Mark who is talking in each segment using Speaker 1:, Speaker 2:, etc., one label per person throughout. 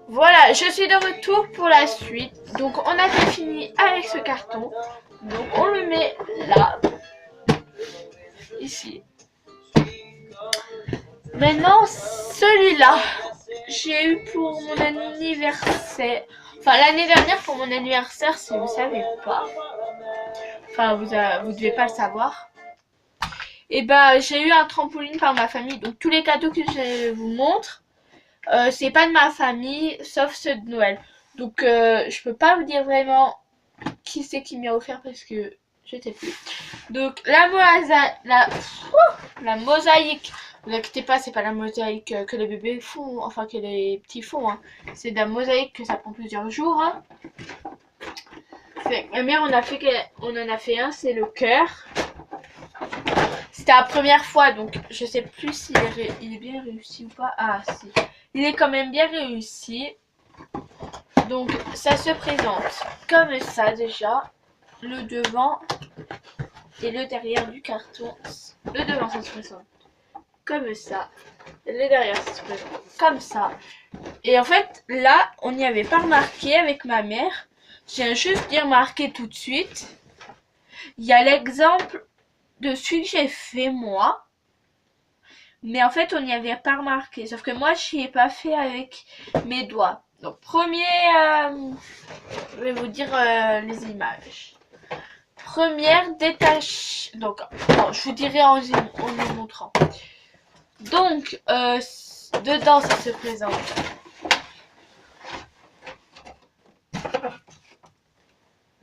Speaker 1: Voilà, je suis de retour pour la suite. Donc on a fini avec ce carton. Donc on le met là. Ici. Maintenant, celui-là, j'ai eu pour mon anniversaire. Enfin, l'année dernière pour mon anniversaire, si vous savez pas. Enfin, vous devez pas le savoir. Et bah, j'ai eu un trampoline par ma famille. Donc tous les cadeaux que je vous montre, c'est pas de ma famille, sauf ceux de Noël. Donc je peux pas vous dire vraiment qui c'est qui m'y a offert parce que je sais plus. Donc la mosaïque, ne vous inquiétez pas, c'est pas la mosaïque que les bébés font, enfin que les petits font. Hein. C'est de la mosaïque que ça prend plusieurs jours. Hein. Ma mère on en a fait un, c'est le cœur. C'était la première fois, donc je sais plus s'il est bien réussi ou pas. Ah si, il est quand même bien réussi. Donc ça se présente comme ça déjà, le devant et le derrière du carton. Le devant ça se présente comme ça, et le derrière ça se présente comme ça. Et en fait là on n'y avait pas remarqué avec ma mère, j'ai juste dit remarqué tout de suite. Il y a l'exemple de celui que j'ai fait moi, mais en fait on n'y avait pas remarqué, sauf que moi je n'y ai pas fait avec mes doigts. Donc premier, je vais vous dire les images. Première détache, donc bon, je vous dirai en les montrant. Donc dedans ça se présente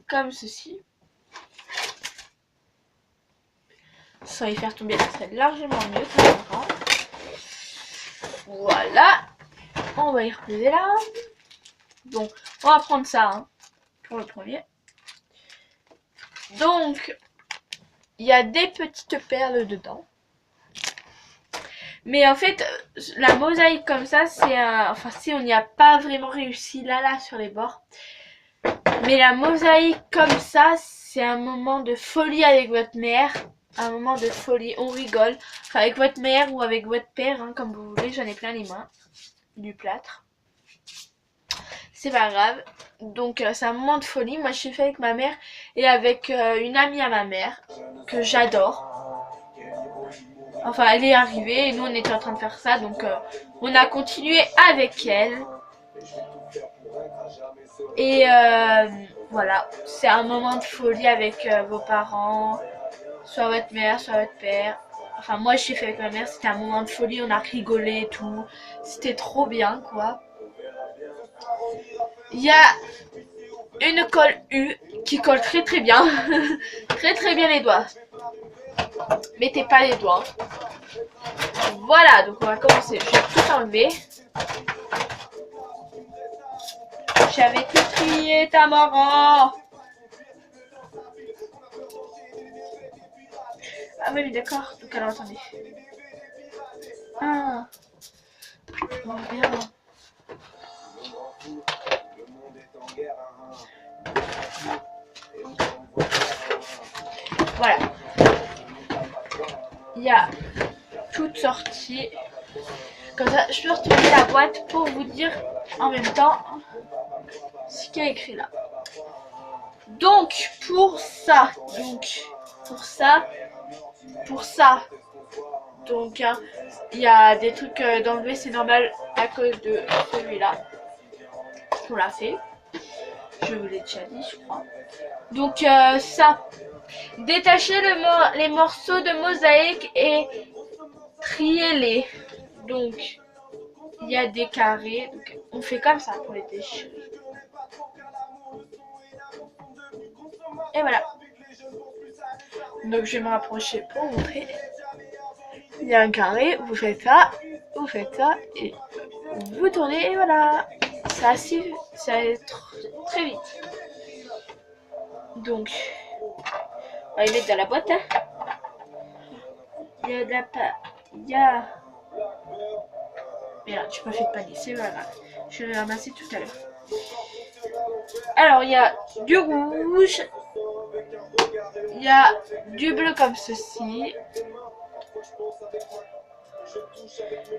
Speaker 1: comme ceci. Sans y faire tomber, ça serait largement mieux que ça. Voilà, on va y reposer là. Donc on va prendre ça hein, pour le premier. Donc il y a des petites perles dedans. Mais en fait, la mosaïque comme ça, c'est enfin si on n'y a pas vraiment réussi là sur les bords. Mais la mosaïque comme ça, c'est un moment de folie avec votre mère. Un moment de folie, on rigole. Enfin, avec votre mère ou avec votre père, hein, comme vous voulez, j'en ai plein les mains. Du plâtre. C'est pas grave. Donc c'est un moment de folie. Moi je suis fait avec ma mère et avec une amie à ma mère que j'adore. Enfin elle est arrivée et nous on était en train de faire ça. Donc on a continué avec elle. Et voilà, c'est un moment de folie avec vos parents, soit votre mère, soit votre père. Enfin moi je suis fait avec ma mère, c'était un moment de folie, on a rigolé et tout. C'était trop bien quoi. Il y a une colle U qui colle très très bien. Très bien les doigts. Mettez pas les doigts. Voilà, donc on va commencer. Je vais tout enlever. J'avais tout trié, Tamara. Ah oui, d'accord. Donc alors attendez. Ah. Bon, bien. Voilà. Il y a toutes sorties. Comme ça, je peux retourner la boîte pour vous dire en même temps ce qu'il y a écrit là. Donc, pour ça, donc il y a des trucs d'enlever, c'est normal à cause de celui-là. On l'a fait. Je vous l'ai déjà dit, je crois. Donc ça, détachez les morceaux de mosaïque et triez-les. Donc, il y a des carrés. Donc, on fait comme ça pour les déchirer. Et voilà. Donc, je vais me rapprocher pour vous montrer. Il y a un carré, vous faites ça et vous tournez et voilà. Ça va être très vite. Donc, on va les mettre dans la boîte. Hein. Il y a de la Merde, je pas fait de panier, c'est pas grave. Je vais le ramasser tout à l'heure. Alors, il y a du rouge. Il y a du bleu comme ceci.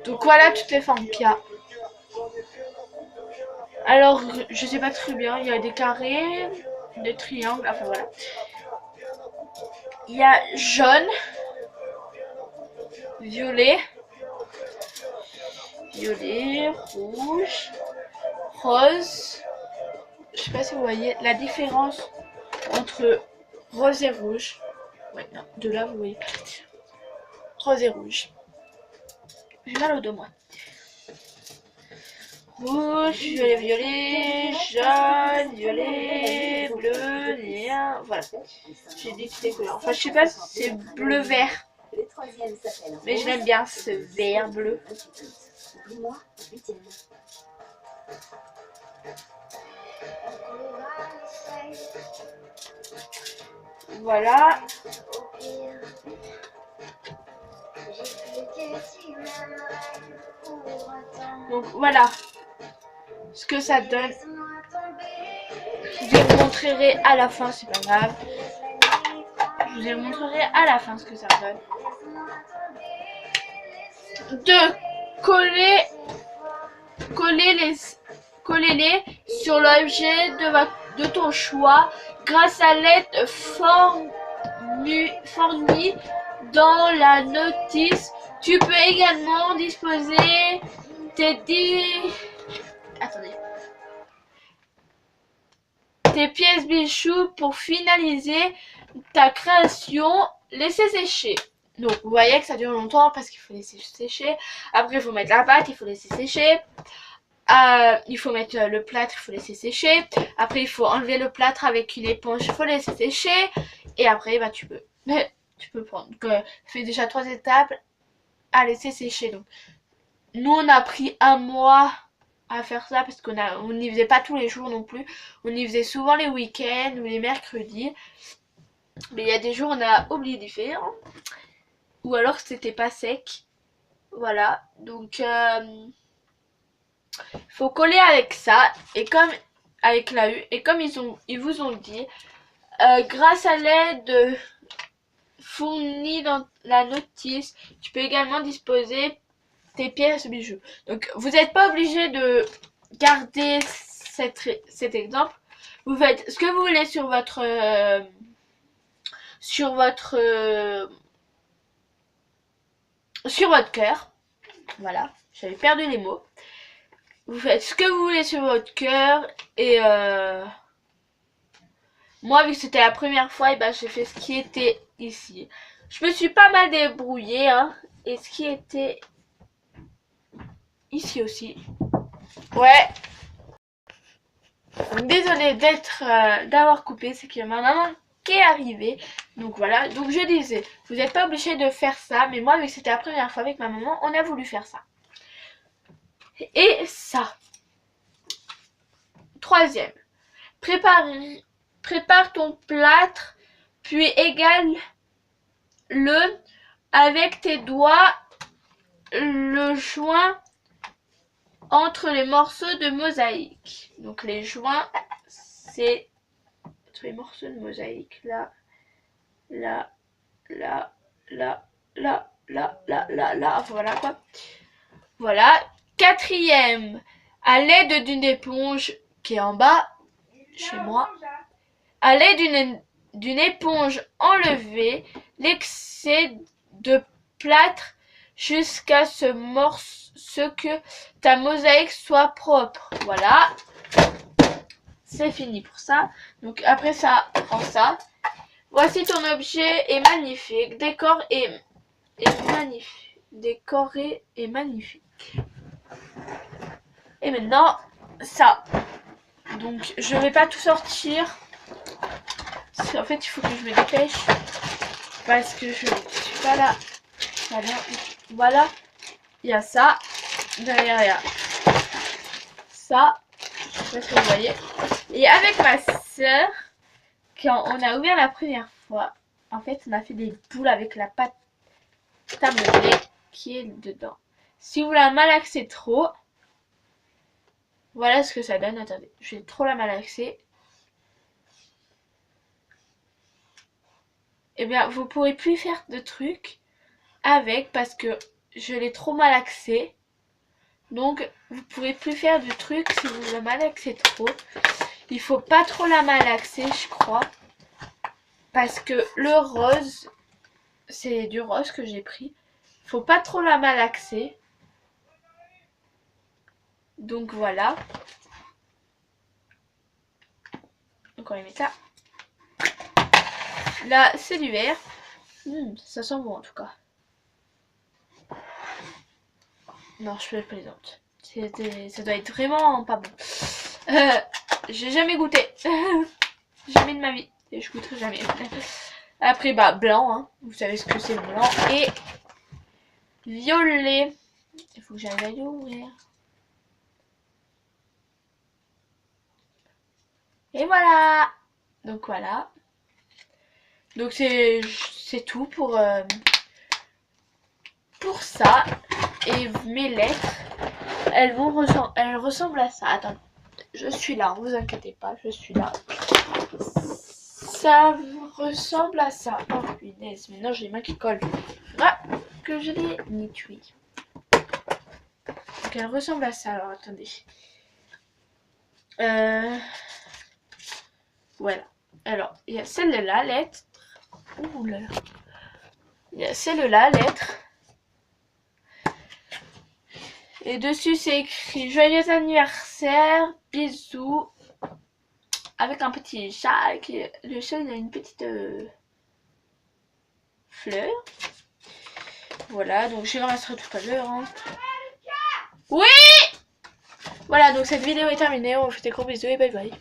Speaker 1: Donc voilà toutes les formes qu'il y a. Alors, je sais pas très bien, il y a des carrés, des triangles, enfin voilà. Il y a jaune, violet, rouge, rose. Je sais pas si vous voyez la différence entre rose et rouge. Ouais, non, de là vous voyez pas. Rose et rouge. J'ai mal au dos moi. Rouge, violet, jaune, violet, bleu, lien, voilà. J'ai dit toutes les couleurs. Enfin, je sais pas si c'est bleu-vert. Mais je l'aime bien, ce vert-bleu. Voilà. Donc voilà ce que ça donne. Je vous montrerai à la fin, c'est pas grave. Je vous montrerai à la fin ce que ça donne. De coller-les sur l'objet de ton choix grâce à l'aide fournie dans la notice. Tu peux également disposer tes pièces bijoux pour finaliser ta création. Laisser sécher. Donc vous voyez que ça dure longtemps parce qu'il faut laisser sécher. Après il faut mettre la pâte, il faut laisser sécher. Il faut mettre le plâtre, il faut laisser sécher. Après il faut enlever le plâtre avec une éponge, il faut laisser sécher. Et après bah tu peux prendre. Donc fait déjà 3 étapes à laisser sécher. Donc nous on a pris un mois à faire ça parce on n'y faisait pas tous les jours non plus. On y faisait souvent les week-ends ou les mercredis. Mais il y a des jours on a oublié d'y faire. Ou alors c'était pas sec. Voilà. Donc faut coller avec ça. Et comme avec la U. Et comme ils vous ont dit, grâce à l'aide fournie dans la notice, tu peux également disposer tes pièces bijoux. Donc vous n'êtes pas obligé de garder cet exemple. Vous faites ce que vous voulez sur votre cœur. Voilà, j'avais perdu les mots. Vous faites ce que vous voulez sur votre cœur et moi vu que c'était la première fois, et ben j'ai fait ce qui était ici. Je me suis pas mal débrouillée hein, et ce qui était ici aussi. Ouais. Désolée d'avoir coupé, c'est que ma maman qui est arrivée. Donc voilà, donc je disais, vous n'êtes pas obligé de faire ça, mais moi vu que c'était la première fois avec ma maman, on a voulu faire ça. Et ça. Troisième, prépare ton plâtre, puis égale-le avec tes doigts le joint entre les morceaux de mosaïque. Donc les joints, c'est les morceaux de mosaïque là, là, là, là, là, là, là, là, là, voilà quoi. Voilà. Quatrième, à l'aide d'une éponge qui est en bas, chez moi, à l'aide d'une éponge, enlevez l'excès de plâtre jusqu'à ce que ta mosaïque soit propre. Voilà. C'est fini pour ça. Donc après ça, prends ça. Voici ton objet est magnifique. Décoré et magnifique. Et maintenant, ça. Donc je vais pas tout sortir. Parce qu'en fait, il faut que je me dépêche. Parce que je suis pas là. Voilà. Il y a ça. Derrière, il y a ça. Je sais pas si vous voyez. Et avec ma soeur, quand on a ouvert la première fois, en fait, on a fait des boules avec la pâte à modeler qui est dedans. Si vous la malaxez trop, voilà ce que ça donne. Attendez, je vais trop la malaxer. Et bien, vous pourrez plus faire de trucs avec parce que je l'ai trop malaxé. Donc vous pouvez plus faire de trucs si vous la malaxez trop. Il faut pas trop la malaxer, je crois. Parce que le rose, c'est du rose que j'ai pris. Il faut pas trop la malaxer. Donc voilà. Donc on va mettre ça. Là, c'est du vert. Ça sent bon en tout cas. Non, je plaisante. Ça doit être vraiment pas bon. J'ai jamais goûté. Jamais de ma vie. Et je goûterai jamais. Après, bah, blanc. Hein. Vous savez ce que c'est le blanc. Et violet. Il faut que j'aille à l'ouvrir. Et voilà. Donc voilà. Donc c'est tout pour ça. Et mes lettres, elles ressemblent à ça. Attends, je suis là, vous inquiétez pas, je suis là. Ça ressemble à ça. Oh punaise, maintenant j'ai les mains qui collent. Ah, que je l'ai nettoyé. Donc elle ressemble à ça. Alors attendez. Voilà. Alors, il y a celle-là, lettre. Ouh là. Il y a celle-là, lettre. Et dessus, c'est écrit joyeux anniversaire, bisous. Avec un petit chat. Le chat, il a une petite fleur. Voilà, donc je le resterai tout à l'heure. Hein. Oui! Voilà, donc cette vidéo est terminée. On vous fait des gros bisous et bye bye.